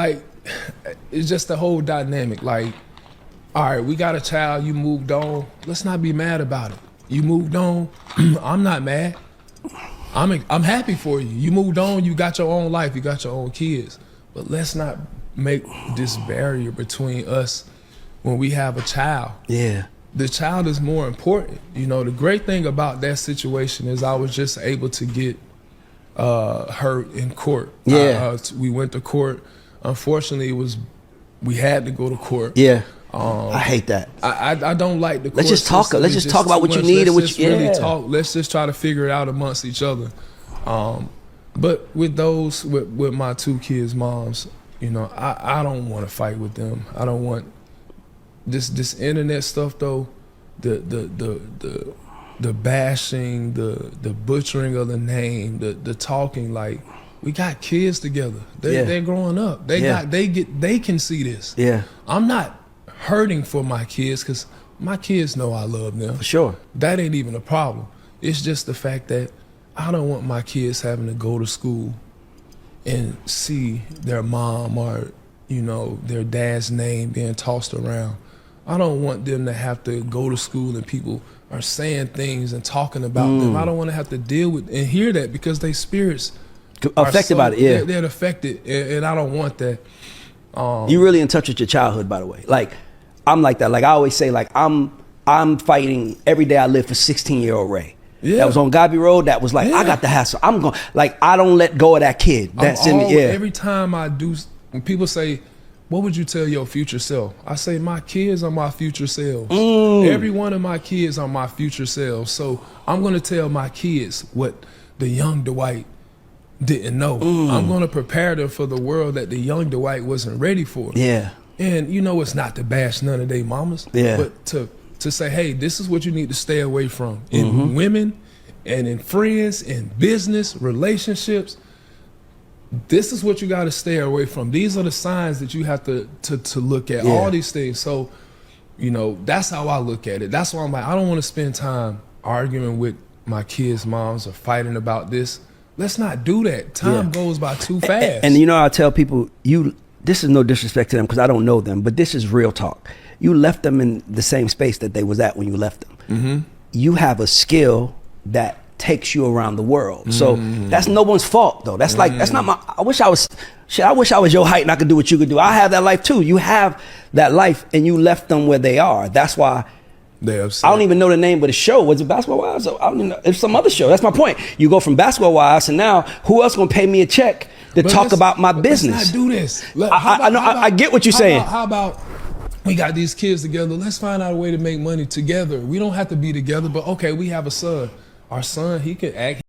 like, it's just the whole dynamic. Like, all right, we got a child, you moved on. Let's not be mad about it. You moved on, I'm not mad. I'm happy for you. You moved on, you got your own life, you got your own kids. But let's not make this barrier between us when we have a child. Yeah. The child is more important. You know, the great thing about that situation is I was just able to get her in court. Yeah. We went to court. Unfortunately, we had to go to court. Yeah. I hate that. I don't like the court Let's just talk. system. Let's just talk about what you need and what you really talk. Let's just try to figure it out amongst each other. But with my two kids' moms, you know, I don't want to fight with them. I don't want this internet stuff though. The bashing, the butchering of the name, the talking. Like, we got kids together. They're growing up. They can see this. Yeah. I'm not hurting for my kids because my kids know I love them. For sure. That ain't even a problem. It's just the fact that I don't want my kids having to go to school and see their mom or, you know, their dad's name being tossed around. I don't want them to have to go to school and people are saying things and talking about them. I don't want to have to deal with and hear that because they spirits affected by it. Yeah, they're affected, and I don't want that. You really in touch with your childhood, by the way. Like, I'm like that. Like, I always say, like, I'm fighting every day I live for 16-year-old Ray. Yeah. That was on Gobby Road. That was like, I got the hassle. I'm going, like, I don't let go of that kid. That's in me. Yeah. Every time I do, when people say, what would you tell your future self? I say, my kids are my future selves. Every one of my kids are my future selves. So I'm going to tell my kids what the young Dwight didn't know. I'm going to prepare them for the world that the young Dwight wasn't ready for. Yeah. And you know, it's not to bash none of they mamas, but to say, hey, this is what you need to stay away from in women and in friends, in business, relationships. This is what you got to stay away from. These are the signs that you have to look at, all these things. So, you know, that's how I look at it. That's why I'm like, I don't want to spend time arguing with my kids' moms or fighting about this. Let's not do that. Time goes by too fast. And you know, I tell people, this is no disrespect to them because I don't know them, but this is real talk. You left them in the same space that they was at when you left them. You have a skill that takes you around the world. So that's no one's fault though. That's like, that's not my, I wish I was your height and I could do what you could do. I have that life too. You have that life and you left them where they are. That's why I don't even know the name of the show. Was it Basketball Wives? I don't even know. It's some other show. That's my point. You go from Basketball Wives and now who else gonna pay me a check to talk about my business? Let's not do this. I get what you're saying. How about we got these kids together? Let's find out a way to make money together. We don't have to be together, but okay, we have a son. Our son, he can act.